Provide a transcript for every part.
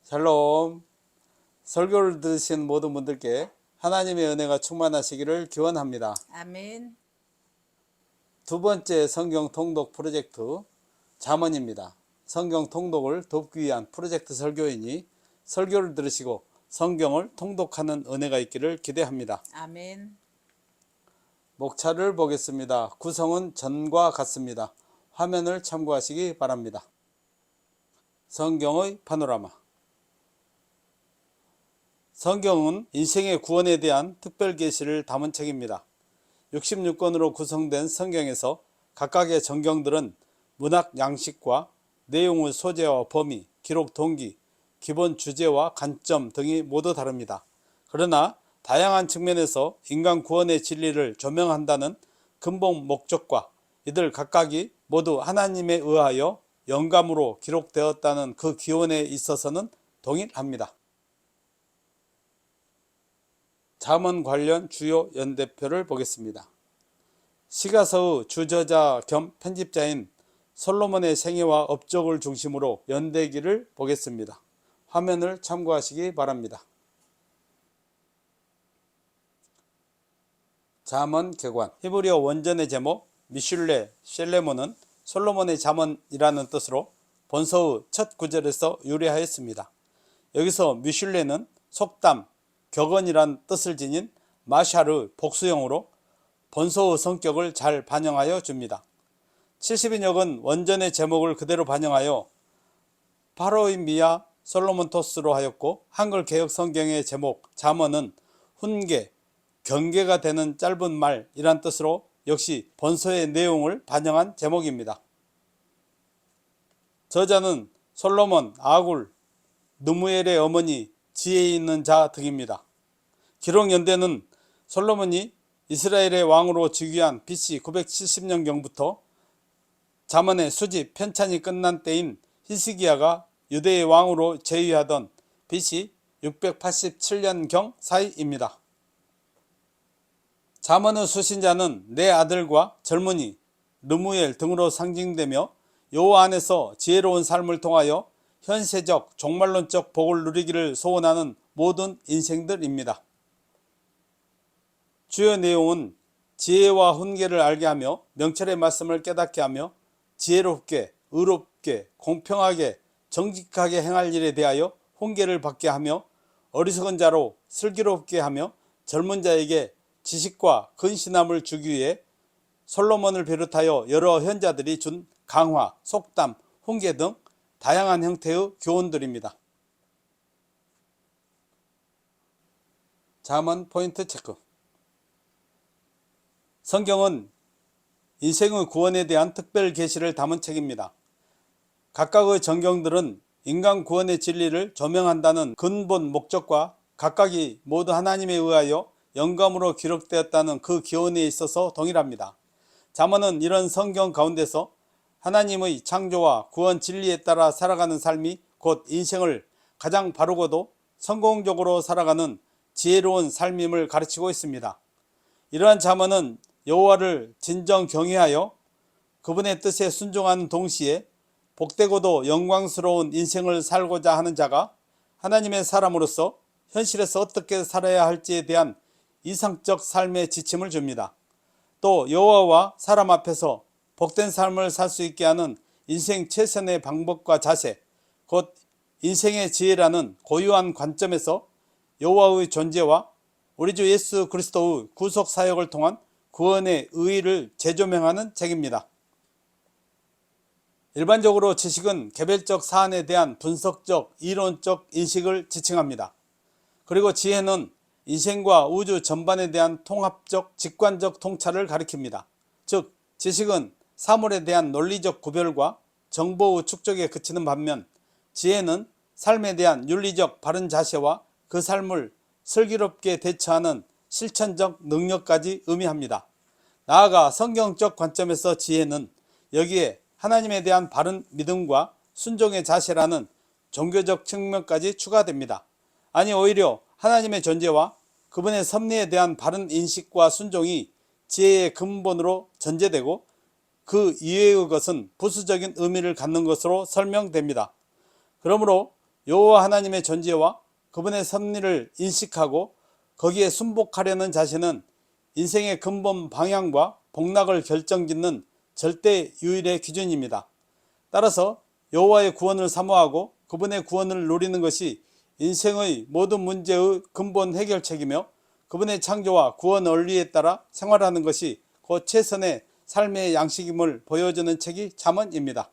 샬롬. 설교를 들으신 모든 분들께 하나님의 은혜가 충만하시기를 기원합니다. 아멘. 두 번째 성경 통독 프로젝트 잠언입니다. 성경 통독을 돕기 위한 프로젝트 설교이니 설교를 들으시고 성경을 통독하는 은혜가 있기를 기대합니다. 아멘. 목차를 보겠습니다. 구성은 전과 같습니다. 화면을 참고하시기 바랍니다. 성경의 파노라마. 성경은 인생의 구원에 대한 특별 계시를 담은 책입니다. 66권으로 구성된 성경에서 각각의 전경들은 문학 양식과 내용의 소재와 범위, 기록 동기, 기본 주제와 관점 등이 모두 다릅니다. 그러나 다양한 측면에서 인간 구원의 진리를 조명한다는 근본 목적과 이들 각각이 모두 하나님에 의하여 영감으로 기록되었다는 그 기원에 있어서는 동일합니다. 잠언 관련 주요 연대표를 보겠습니다. 시가서의 주저자 겸 편집자인 솔로몬의 생애와 업적을 중심으로 연대기를 보겠습니다. 화면을 참고하시기 바랍니다. 잠언 개관. 히브리어 원전의 제목 미슐레 셀레몬은 솔로몬의 잠언이라는 뜻으로 본서의 첫 구절에서 유래하였습니다. 여기서 미슐레는 속담, 격언이란 뜻을 지닌 마샬의 복수형으로 본서의 성격을 잘 반영하여 줍니다. 70인역은 원전의 제목을 그대로 반영하여 파로임미아 솔로몬토스로 하였고, 한글 개혁 성경의 제목 잠언은 훈계, 경계가 되는 짧은 말이란 뜻으로 역시 본서의 내용을 반영한 제목입니다. 저자는 솔로몬, 아굴, 느무엘의 어머니, 지혜 있는 자 등입니다. 기록 연대는 솔로몬이 이스라엘의 왕으로 즉위한 BC 970년경부터 잠언의 수집 편찬이 끝난 때인 히스기야가 유대의 왕으로 재위하던 BC 687년경 사이입니다. 잠언의 수신자는 네 아들과 젊은이, 느무엘 등으로 상징되며 여호와 안에서 지혜로운 삶을 통하여 현세적, 종말론적 복을 누리기를 소원하는 모든 인생들입니다. 주요 내용은 지혜와 훈계를 알게 하며 명철의 말씀을 깨닫게 하며 지혜롭게, 의롭게, 공평하게, 정직하게 행할 일에 대하여 훈계를 받게 하며 어리석은 자로 슬기롭게 하며 젊은 자에게 지식과 근신함을 주기 위해 솔로몬을 비롯하여 여러 현자들이 준 강화, 속담, 훈계 등 다양한 형태의 교훈들입니다. 잠언 포인트 체크. 성경은 인생의 구원에 대한 특별 계시를 담은 책입니다. 각각의 전경들은 인간 구원의 진리를 조명한다는 근본 목적과 각각이 모두 하나님에 의하여 영감으로 기록되었다는 그 기원에 있어서 동일합니다. 잠언은 이런 성경 가운데서 하나님의 창조와 구원 진리에 따라 살아가는 삶이 곧 인생을 가장 바르고도 성공적으로 살아가는 지혜로운 삶임을 가르치고 있습니다. 이러한 잠언은 여호와를 진정 경외하여 그분의 뜻에 순종하는 동시에 복되고도 영광스러운 인생을 살고자 하는 자가 하나님의 사람으로서 현실에서 어떻게 살아야 할지에 대한 이상적 삶의 지침을 줍니다. 또 여호와와 사람 앞에서 복된 삶을 살 수 있게 하는 인생 최선의 방법과 자세, 곧 인생의 지혜라는 고유한 관점에서 여호와의 존재와 우리 주 예수 그리스도의 구속 사역을 통한 구원의 의의를 재조명하는 책입니다. 일반적으로 지식은 개별적 사안에 대한 분석적, 이론적 인식을 지칭합니다. 그리고 지혜는 인생과 우주 전반에 대한 통합적, 직관적 통찰을 가리킵니다. 즉, 지식은 사물에 대한 논리적 구별과 정보의 축적에 그치는 반면 지혜는 삶에 대한 윤리적 바른 자세와 그 삶을 슬기롭게 대처하는 실천적 능력까지 의미합니다. 나아가 성경적 관점에서 지혜는 여기에 하나님에 대한 바른 믿음과 순종의 자세라는 종교적 측면까지 추가됩니다. 아니, 오히려 하나님의 존재와 그분의 섭리에 대한 바른 인식과 순종이 지혜의 근본으로 전제되고 그 이외의 것은 부수적인 의미를 갖는 것으로 설명됩니다. 그러므로 여호와 하나님의 존재와 그분의 섭리를 인식하고 거기에 순복하려는 자세는 인생의 근본 방향과 복락을 결정짓는 절대 유일의 기준입니다. 따라서 여호와의 구원을 사모하고 그분의 구원을 누리는 것이 인생의 모든 문제의 근본 해결책이며 그분의 창조와 구원 원리에 따라 생활하는 것이 곧 최선의 삶의 양식임을 보여주는 책이 잠언입니다.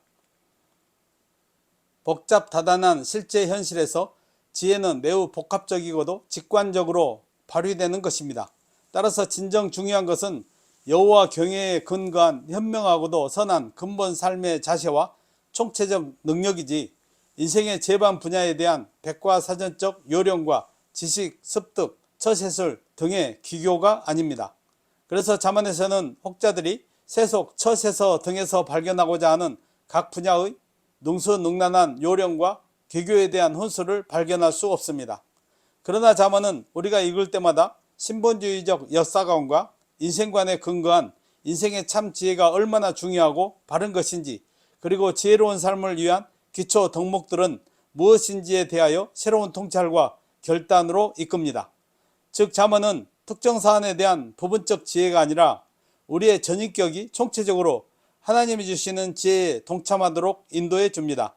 복잡다단한 실제 현실에서 지혜는 매우 복합적이고도 직관적으로 발휘되는 것입니다. 따라서 진정 중요한 것은 여호와 경외에 근거한 현명하고도 선한 근본 삶의 자세와 총체적 능력이지 인생의 제반 분야에 대한 백과사전적 요령과 지식, 습득, 처세술 등의 기교가 아닙니다. 그래서 잠언에서는 혹자들이 세속, 처세서 등에서 발견하고자 하는 각 분야의 능수능란한 요령과 기교에 대한 훈수를 발견할 수 없습니다. 그러나 잠언은 우리가 읽을 때마다 신본주의적 역사관과 인생관에 근거한 인생의 참 지혜가 얼마나 중요하고 바른 것인지, 그리고 지혜로운 삶을 위한 기초 덕목들은 무엇인지에 대하여 새로운 통찰과 결단으로 이끕니다. 즉 잠언은 특정 사안에 대한 부분적 지혜가 아니라 우리의 전인격이 총체적으로 하나님이 주시는 지혜에 동참하도록 인도해 줍니다.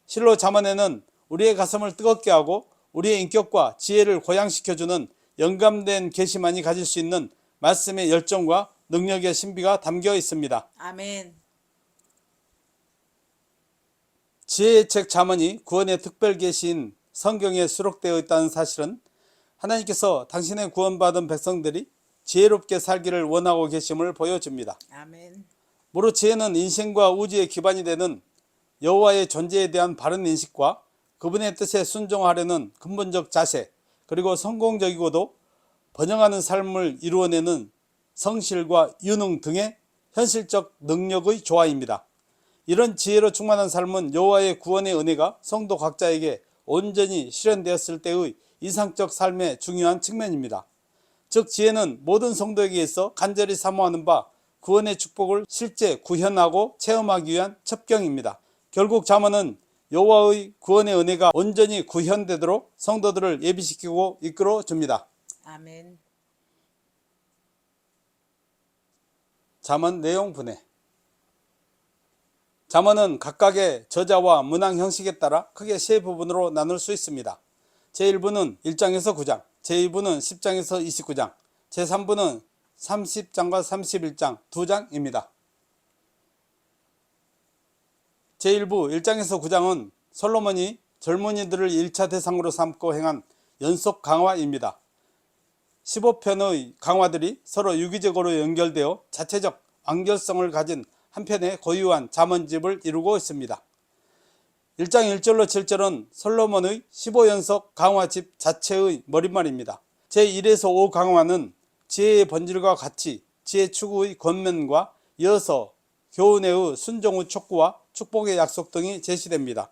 실로 잠언에는 우리의 가슴을 뜨겁게 하고 우리의 인격과 지혜를 고양시켜주는 영감된 계시만이 가질 수 있는 말씀의 열정과 능력의 신비가 담겨 있습니다. 아멘. 지혜의 책 잠언이 구원의 특별 계시인 성경에 수록되어 있다는 사실은 하나님께서 당신의 구원받은 백성들이 지혜롭게 살기를 원하고 계심을 보여줍니다. 아멘. 무릇 지혜는 인생과 우주의 기반이 되는 여호와의 존재에 대한 바른 인식과 그분의 뜻에 순종하려는 근본적 자세, 그리고 성공적이고도 번영하는 삶을 이루어내는 성실과 유능 등의 현실적 능력의 조화입니다. 이런 지혜로 충만한 삶은 여호와의 구원의 은혜가 성도 각자에게 온전히 실현되었을 때의 이상적 삶의 중요한 측면입니다. 즉 지혜는 모든 성도에게 있어 간절히 사모하는 바 구원의 축복을 실제 구현하고 체험하기 위한 첩경입니다. 결국 잠언은 여호와의 구원의 은혜가 온전히 구현되도록 성도들을 예비시키고 이끌어 줍니다. 아멘. 잠언 내용 분해. 잠언은 각각의 저자와 문항 형식에 따라 크게 세 부분으로 나눌 수 있습니다. 제1부는 1장에서 9장, 제2부는 10장에서 29장, 제3부는 30장과 31장 2장입니다. 제1부 1장에서 9장은 솔로몬이 젊은이들을 1차 대상으로 삼고 행한 연속 강화입니다. 15편의 강화들이 서로 유기적으로 연결되어 자체적 완결성을 가진 한편의 고유한 잠언집을 이루고 있습니다. 1장 1절로 7절은 솔로몬의 15연속 강화집 자체의 머릿말입니다. 제1에서 5 강화는 지혜의 본질과 같이 지혜 추구의 권면과 이어서 교훈의 순종의 촉구와 축복의 약속 등이 제시됩니다.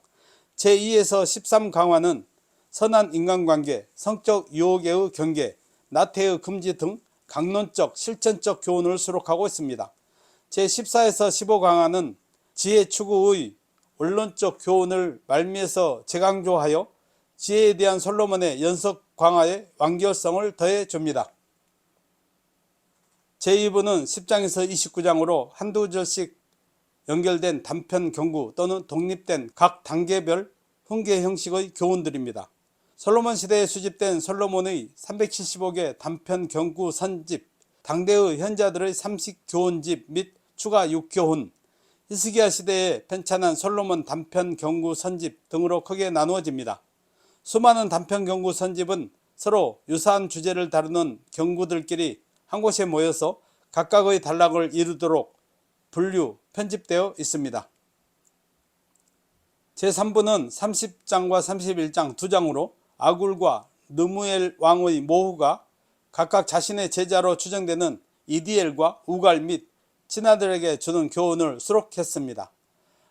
제2에서 13 강화는 선한 인간관계, 성적 유혹의 경계, 나태의 금지 등 강론적, 실천적 교훈을 수록하고 있습니다. 제14에서 15 강화는 지혜 추구의 원론적 교훈을 말미에서 재강조하여 지혜에 대한 솔로몬의 연속 강화에 완결성을 더해 줍니다. 제2부는 10장에서 29장으로 한두 절씩 연결된 단편 경구 또는 독립된 각 단계별 훈계 형식의 교훈들입니다. 솔로몬 시대에 수집된 솔로몬의 375개 단편 경구 선집, 당대의 현자들의 30교훈집 및 추가 6교훈, 히스기야 시대에 편찬한 솔로몬 단편 경구 선집 등으로 크게 나누어집니다. 수많은 단편 경구 선집은 서로 유사한 주제를 다루는 경구들끼리 한 곳에 모여서 각각의 단락을 이루도록 분류, 편집되어 있습니다. 제3부는 30장과 31장 2장으로 아굴과 느무엘 왕의 모후가 각각 자신의 제자로 추정되는 이디엘과 우갈 및 친아들에게 주는 교훈을 수록했습니다.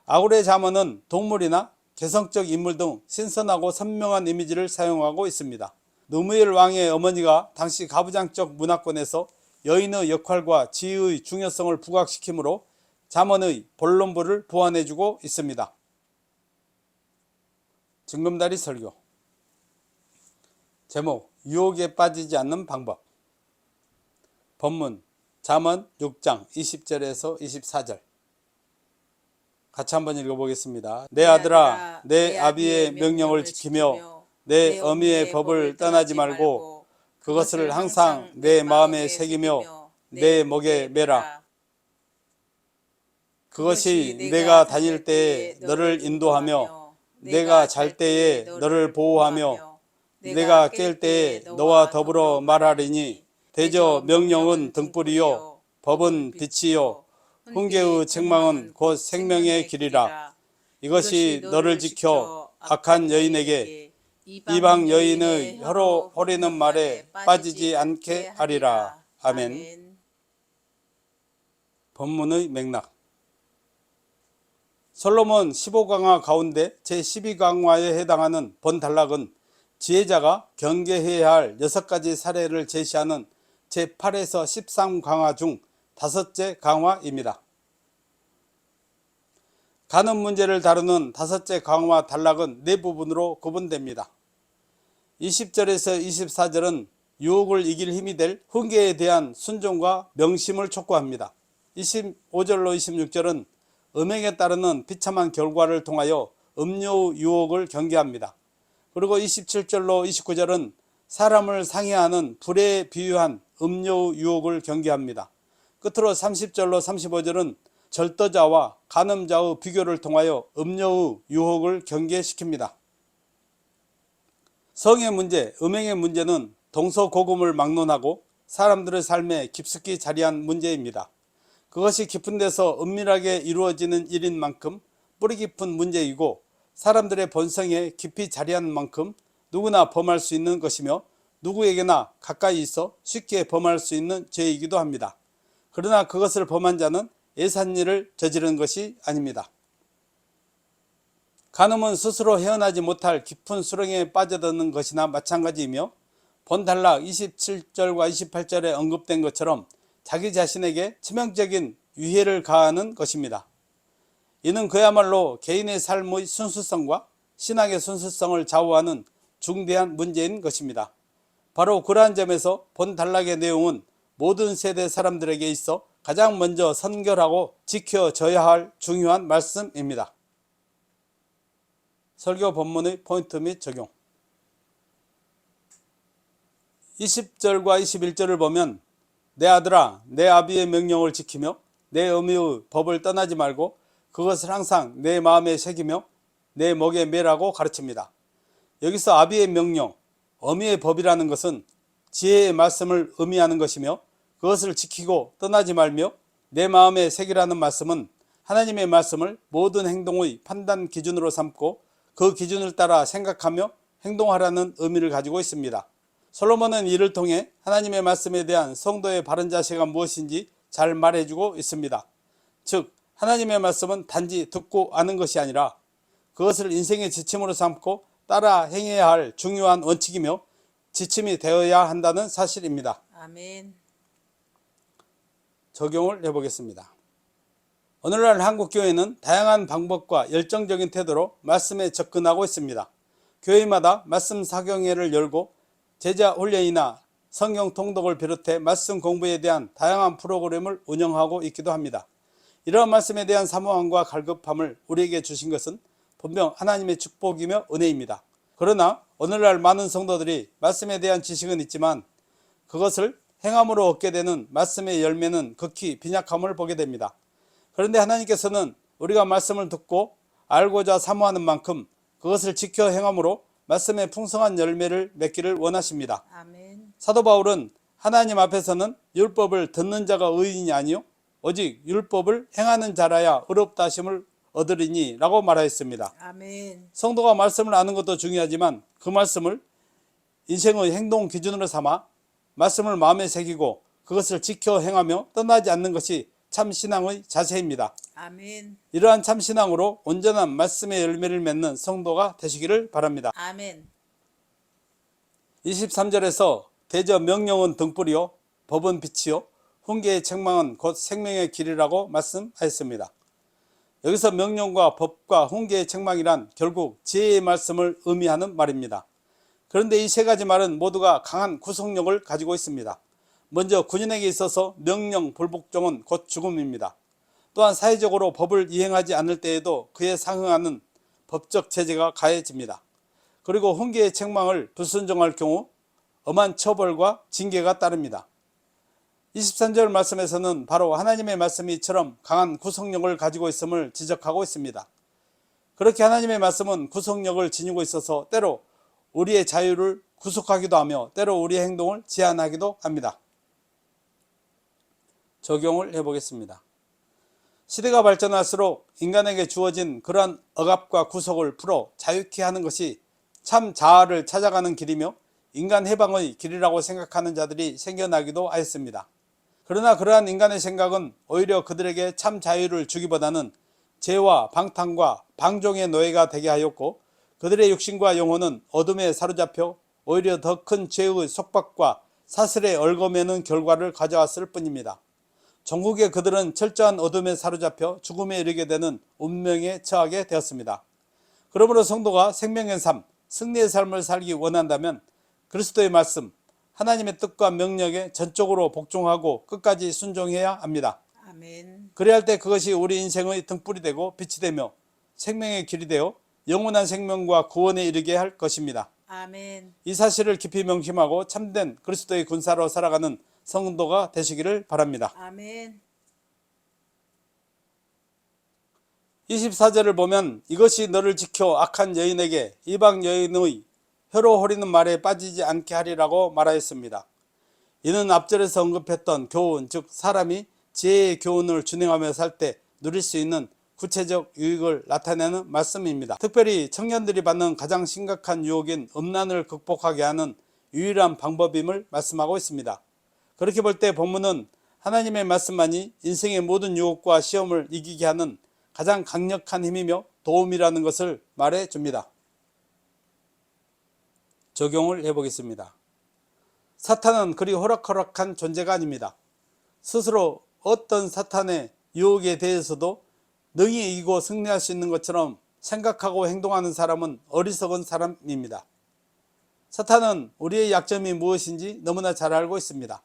아굴의 잠언은 동물이나 개성적 인물 등 신선하고 선명한 이미지를 사용하고 있습니다. 느무엘 왕의 어머니가 당시 가부장적 문화권에서 여인의 역할과 지위의 중요성을 부각시키므로 잠언의 본론부를 보완해주고 있습니다. 징검다리 설교. 제목 유혹에 빠지지 않는 방법. 본문 잠언 6장 20절에서 24절. 같이 한번 읽어보겠습니다. 내 아들아, 내 아비의 명령을 지키며 내 어미의 법을 떠나지 말고 그것을 항상 내 마음에 새기며 내 목에 매라. 그것이 내가 다닐 때에 너를 인도하며 내가 잘 때에 너를 보호하며 내가 깰 때에 너와 더불어 말하리니 대저 명령은 등불이요 법은 빛이요 훈계의 책망은 곧 생명의 길이라. 이것이 너를 지켜 악한 여인에게 이방 여인의 혀로 호리는 말에 빠지지 않게 하리라. 아멘. 본문의 맥락. 솔로몬 15강화 가운데 제12강화에 해당하는 본단락은 지혜자가 경계해야 할 6가지 사례를 제시하는 제8에서 13강화 중 5째 강화입니다. 가늠 문제를 다루는 5째 강화 단락은 4부분으로 구분됩니다. 20절에서 24절은 유혹을 이길 힘이 될 훈계에 대한 순종과 명심을 촉구합니다. 25절로 26절은 음행에 따르는 비참한 결과를 통하여 음료의 유혹을 경계합니다. 그리고 27절로 29절은 사람을 상해하는 불에 비유한 음료의 유혹을 경계합니다. 끝으로 30절로 35절은 절도자와 간음자의 비교를 통하여 음료의 유혹을 경계시킵니다. 성의 문제, 음행의 문제는 동서고금을 막론하고 사람들의 삶에 깊숙이 자리한 문제입니다. 그것이 깊은 데서 은밀하게 이루어지는 일인 만큼 뿌리 깊은 문제이고 사람들의 본성에 깊이 자리한 만큼 누구나 범할 수 있는 것이며 누구에게나 가까이 있어 쉽게 범할 수 있는 죄이기도 합니다. 그러나 그것을 범한 자는 예산 일을 저지른 것이 아닙니다. 간음은 스스로 헤어나지 못할 깊은 수렁에 빠져드는 것이나 마찬가지이며 본단락 27절과 28절에 언급된 것처럼 자기 자신에게 치명적인 위해를 가하는 것입니다. 이는 그야말로 개인의 삶의 순수성과 신앙의 순수성을 좌우하는 중대한 문제인 것입니다. 바로 그러한 점에서 본단락의 내용은 모든 세대 사람들에게 있어 가장 먼저 선결하고 지켜져야 할 중요한 말씀입니다. 설교 본문의 포인트 및 적용. 20절과 21절을 보면 내 아들아, 내 아비의 명령을 지키며 내 어미의 법을 떠나지 말고 그것을 항상 내 마음에 새기며 내 목에 매라고 가르칩니다. 여기서 아비의 명령, 어미의 법이라는 것은 지혜의 말씀을 의미하는 것이며 그것을 지키고 떠나지 말며 내 마음에 새기라는 말씀은 하나님의 말씀을 모든 행동의 판단 기준으로 삼고 그 기준을 따라 생각하며 행동하라는 의미를 가지고 있습니다. 솔로몬은 이를 통해 하나님의 말씀에 대한 성도의 바른 자세가 무엇인지 잘 말해주고 있습니다. 즉 하나님의 말씀은 단지 듣고 아는 것이 아니라 그것을 인생의 지침으로 삼고 따라 행해야 할 중요한 원칙이며 지침이 되어야 한다는 사실입니다. 아멘. 적용을 해보겠습니다. 오늘날 한국교회는 다양한 방법과 열정적인 태도로 말씀에 접근하고 있습니다. 교회마다 말씀 사경회를 열고 제자 훈련이나 성경 통독을 비롯해 말씀 공부에 대한 다양한 프로그램을 운영하고 있기도 합니다. 이러한 말씀에 대한 사모함과 갈급함을 우리에게 주신 것은 분명 하나님의 축복이며 은혜입니다. 그러나 오늘날 많은 성도들이 말씀에 대한 지식은 있지만 그것을 행함으로 얻게 되는 말씀의 열매는 극히 빈약함을 보게 됩니다. 그런데 하나님께서는 우리가 말씀을 듣고 알고자 사모하는 만큼 그것을 지켜 행함으로 말씀의 풍성한 열매를 맺기를 원하십니다. 아멘. 사도 바울은 하나님 앞에서는 율법을 듣는 자가 의인이 아니요 오직 율법을 행하는 자라야 의롭다 하심을 얻으리니 라고 말하였습니다. 아멘. 성도가 말씀을 아는 것도 중요하지만 그 말씀을 인생의 행동 기준으로 삼아 말씀을 마음에 새기고 그것을 지켜 행하며 떠나지 않는 것이 참 신앙의 자세입니다. 아멘. 이러한 참 신앙으로 온전한 말씀의 열매를 맺는 성도가 되시기를 바랍니다. 아멘. 23절에서 대저 명령은 등불이요 법은 빛이요 훈계의 책망은 곧 생명의 길이라고 말씀하였습니다. 여기서 명령과 법과 훈계의 책망이란 결국 지혜의 말씀을 의미하는 말입니다. 그런데 이 세 가지 말은 모두가 강한 구속력을 가지고 있습니다. 먼저 군인에게 있어서 명령 불복종은 곧 죽음입니다. 또한 사회적으로 법을 이행하지 않을 때에도 그에 상응하는 법적 제재가 가해집니다. 그리고 훈계의 책망을 불순종할 경우 엄한 처벌과 징계가 따릅니다. 23절 말씀에서는 바로 하나님의 말씀이 이처럼 강한 구속력을 가지고 있음을 지적하고 있습니다. 그렇게 하나님의 말씀은 구속력을 지니고 있어서 때로 우리의 자유를 구속하기도 하며 때로 우리의 행동을 제한하기도 합니다. 적용을 해보겠습니다. 시대가 발전할수록 인간에게 주어진 그러한 억압과 구속을 풀어 자유케 하는 것이 참 자아를 찾아가는 길이며 인간 해방의 길이라고 생각하는 자들이 생겨나기도 하였습니다. 그러나 그러한 인간의 생각은 오히려 그들에게 참 자유를 주기보다는 죄와 방탕과 방종의 노예가 되게 하였고, 그들의 육신과 영혼은 어둠에 사로잡혀 오히려 더 큰 죄의 속박과 사슬에 얽어매는 결과를 가져왔을 뿐입니다. 종국의 그들은 철저한 어둠에 사로잡혀 죽음에 이르게 되는 운명에 처하게 되었습니다. 그러므로 성도가 생명의 삶, 승리의 삶을 살기 원한다면 그리스도의 말씀, 하나님의 뜻과 명령에 전적으로 복종하고 끝까지 순종해야 합니다. 아멘. 그래야 할 때 그것이 우리 인생의 등불이 되고 빛이 되며 생명의 길이 되어 영원한 생명과 구원에 이르게 할 것입니다. 아멘. 이 사실을 깊이 명심하고 참된 그리스도의 군사로 살아가는 성도가 되시기를 바랍니다. 아멘. 24절을 보면 이것이 너를 지켜 악한 여인에게 이방 여인의 혀로 호리는 말에 빠지지 않게 하리라고 말하였습니다. 이는 앞절에서 언급했던 교훈, 즉 사람이 지혜의 교훈을 준행하며 살 때 누릴 수 있는 구체적 유익을 나타내는 말씀입니다. 특별히 청년들이 받는 가장 심각한 유혹인 음란을 극복하게 하는 유일한 방법임을 말씀하고 있습니다. 그렇게 볼 때 본문은 하나님의 말씀만이 인생의 모든 유혹과 시험을 이기게 하는 가장 강력한 힘이며 도움이라는 것을 말해줍니다. 적용을 해보겠습니다. 사탄은 그리 호락호락한 존재가 아닙니다. 스스로 어떤 사탄의 유혹에 대해서도 능히 이기고 승리할 수 있는 것처럼 생각하고 행동하는 사람은 어리석은 사람입니다. 사탄은 우리의 약점이 무엇인지 너무나 잘 알고 있습니다.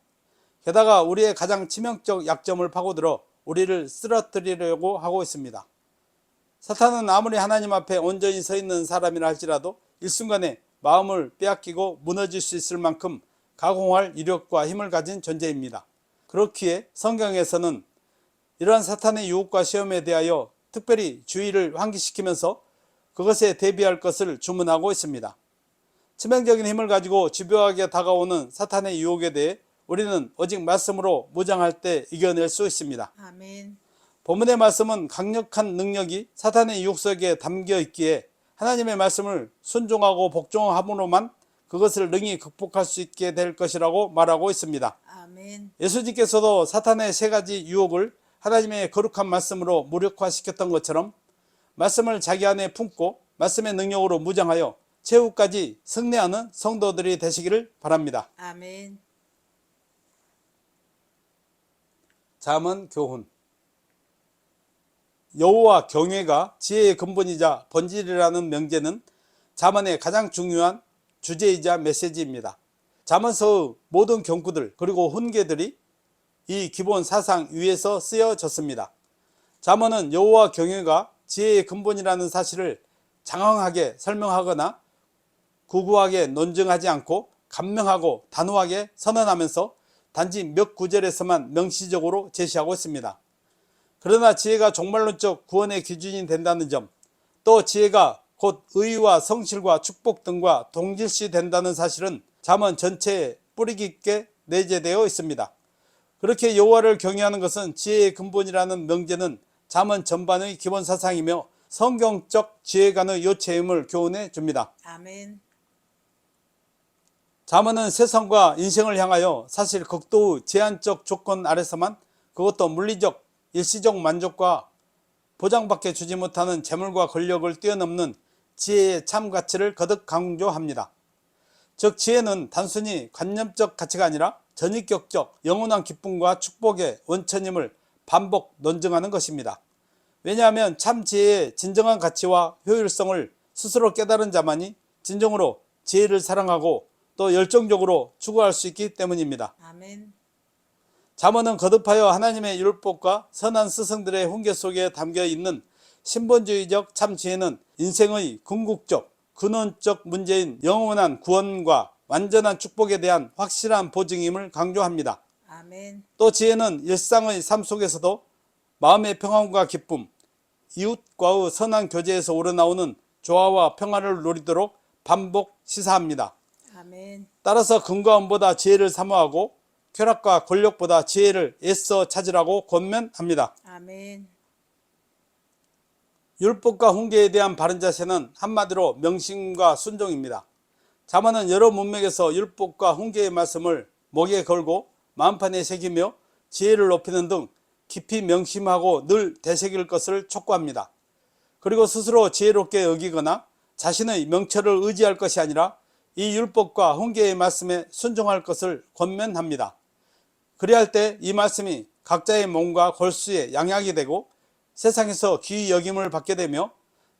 게다가 우리의 가장 치명적 약점을 파고들어 우리를 쓰러뜨리려고 하고 있습니다. 사탄은 아무리 하나님 앞에 온전히 서 있는 사람이라 할지라도 일순간에 마음을 빼앗기고 무너질 수 있을 만큼 가공할 이력과 힘을 가진 존재입니다. 그렇기에 성경에서는 이러한 사탄의 유혹과 시험에 대하여 특별히 주의를 환기시키면서 그것에 대비할 것을 주문하고 있습니다. 치명적인 힘을 가지고 집요하게 다가오는 사탄의 유혹에 대해 우리는 오직 말씀으로 무장할 때 이겨낼 수 있습니다. 아멘. 본문의 말씀은 강력한 능력이 사탄의 유혹 속에 담겨 있기에 하나님의 말씀을 순종하고 복종함으로만 그것을 능히 극복할 수 있게 될 것이라고 말하고 있습니다. 아멘. 예수님께서도 사탄의 세 가지 유혹을 하나님의 거룩한 말씀으로 무력화시켰던 것처럼 말씀을 자기 안에 품고 말씀의 능력으로 무장하여 최후까지 승리하는 성도들이 되시기를 바랍니다. 아멘. 잠언 교훈. 여호와 경외가 지혜의 근본이자 본질이라는 명제는 잠언의 가장 중요한 주제이자 메시지입니다. 잠언서의 모든 경구들 그리고 훈계들이 이 기본 사상 위에서 쓰여졌습니다. 잠언은 여호와 경외가 지혜의 근본이라는 사실을 장황하게 설명하거나 구구하게 논증하지 않고 간명하고 단호하게 선언하면서 단지 몇 구절에서만 명시적으로 제시하고 있습니다. 그러나 지혜가 종말론적 구원의 기준이 된다는 점, 또 지혜가 곧 의와 성실과 축복 등과 동질시 된다는 사실은 잠언 전체에 뿌리 깊게 내재되어 있습니다. 그렇게 여호와를 경외하는 것은 지혜의 근본이라는 명제는 잠언 전반의 기본 사상이며 성경적 지혜관의 요체임을 교훈해 줍니다. 아멘. 잠언은 세상과 인생을 향하여 사실 극도의 제한적 조건 아래서만, 그것도 물리적 일시적 만족과 보장밖에 주지 못하는 재물과 권력을 뛰어넘는 지혜의 참 가치를 거듭 강조합니다. 즉 지혜는 단순히 관념적 가치가 아니라 전인격적 영원한 기쁨과 축복의 원천임을 반복 논증하는 것입니다. 왜냐하면 참 지혜의 진정한 가치와 효율성을 스스로 깨달은 자만이 진정으로 지혜를 사랑하고 또 열정적으로 추구할 수 있기 때문입니다. 아멘. 잠언은 거듭하여 하나님의 율법과 선한 스승들의 훈계 속에 담겨 있는 신본주의적 참 지혜는 인생의 궁극적, 근원적 문제인 영원한 구원과 완전한 축복에 대한 확실한 보증임을 강조합니다. 아멘. 또 지혜는 일상의 삶 속에서도 마음의 평안과 기쁨, 이웃과의 선한 교제에서 우러나오는 조화와 평안을 누리도록 반복 시사합니다. 아멘. 따라서 금과은보다 지혜를 사모하고 쾌락과 권력보다 지혜를 애써 찾으라고 권면합니다. 아멘. 율법과 훈계에 대한 바른 자세는 한마디로 명심과 순종입니다. 잠언은 여러 문맥에서 율법과 훈계의 말씀을 목에 걸고 마음판에 새기며 지혜를 높이는 등 깊이 명심하고 늘 되새길 것을 촉구합니다. 그리고 스스로 지혜롭게 여기거나 자신의 명철을 의지할 것이 아니라 이 율법과 훈계의 말씀에 순종할 것을 권면합니다. 그리할 때 이 말씀이 각자의 몸과 골수에 양약이 되고 세상에서 귀히 여김을 받게 되며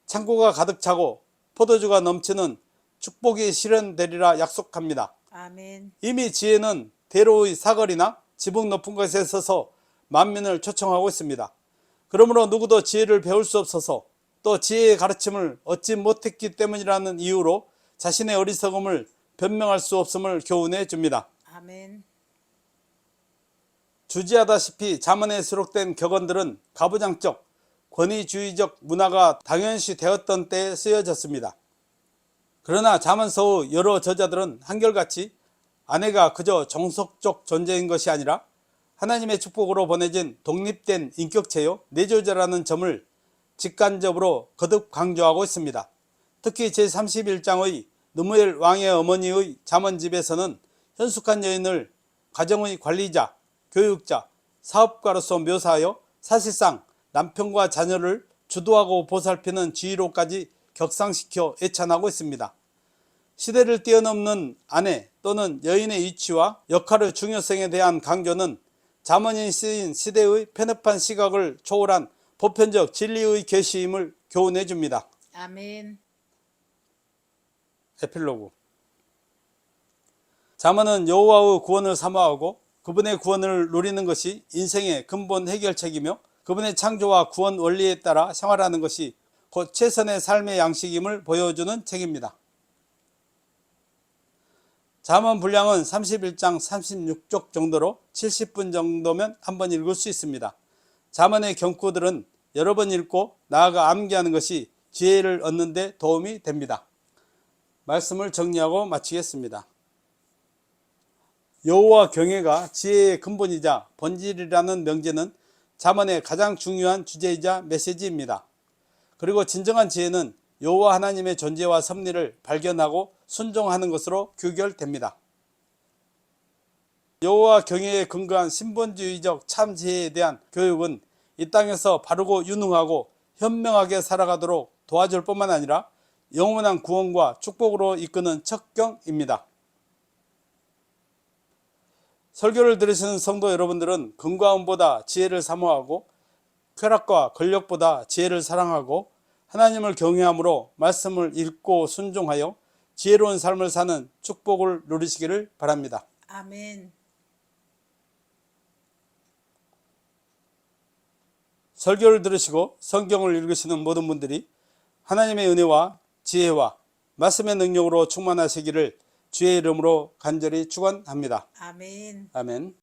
창고가 가득 차고 포도주가 넘치는 축복이 실현되리라 약속합니다. 아멘. 이미 지혜는 대로의 사거리나 지붕 높은 곳에 서서 만민을 초청하고 있습니다. 그러므로 누구도 지혜를 배울 수 없어서 또 지혜의 가르침을 얻지 못했기 때문이라는 이유로 자신의 어리석음을 변명할 수 없음을 교훈해 줍니다. 아멘. 주지하다시피 잠언에 수록된 격언들은 가부장적, 권위주의적 문화가 당연시 되었던 때에 쓰여졌습니다. 그러나 잠언서의 여러 저자들은 한결같이 아내가 그저 정석적 존재인 것이 아니라 하나님의 축복으로 보내진 독립된 인격체요 내조자라는 점을 직간접으로 거듭 강조하고 있습니다. 특히 제31장의 느무엘 왕의 어머니의 잠언집에서는 현숙한 여인을 가정의 관리자, 교육자, 사업가로서 묘사하여 사실상 남편과 자녀를 주도하고 보살피는 지위로까지 격상시켜 애찬하고 있습니다. 시대를 뛰어넘는 아내 또는 여인의 위치와 역할의 중요성에 대한 강조는 잠언이 쓰인 시대의 편협한 시각을 초월한 보편적 진리의 계시임을 교훈해 줍니다. 아멘. 에필로그. 잠언은 여호와의 구원을 사모하고 그분의 구원을 누리는 것이 인생의 근본 해결책이며 그분의 창조와 구원 원리에 따라 생활하는 것이 곧 최선의 삶의 양식임을 보여주는 책입니다. 잠언 분량은 31장 36쪽 정도로 70분 정도면 한번 읽을 수 있습니다. 잠언의 경구들은 여러 번 읽고 나아가 암기하는 것이 지혜를 얻는 데 도움이 됩니다. 말씀을 정리하고 마치겠습니다. 여호와 경외가 지혜의 근본이자 본질이라는 명제는 잠언의 가장 중요한 주제이자 메시지입니다. 그리고 진정한 지혜는 여호와 하나님의 존재와 섭리를 발견하고 순종하는 것으로 규결됩니다. 여호와 경외에 근거한 신본주의적 참 지혜에 대한 교육은 이 땅에서 바르고 유능하고 현명하게 살아가도록 도와줄 뿐만 아니라 영원한 구원과 축복으로 이끄는 척경입니다. 설교를 들으시는 성도 여러분들은 금과 은보다 지혜를 사모하고 쾌락과 권력보다 지혜를 사랑하고 하나님을 경외함으로 말씀을 읽고 순종하여 지혜로운 삶을 사는 축복을 누리시기를 바랍니다. 아멘. 설교를 들으시고 성경을 읽으시는 모든 분들이 하나님의 은혜와 지혜와 말씀의 능력으로 충만하시기를 주의 이름으로 간절히 축원합니다. 아멘. 아멘.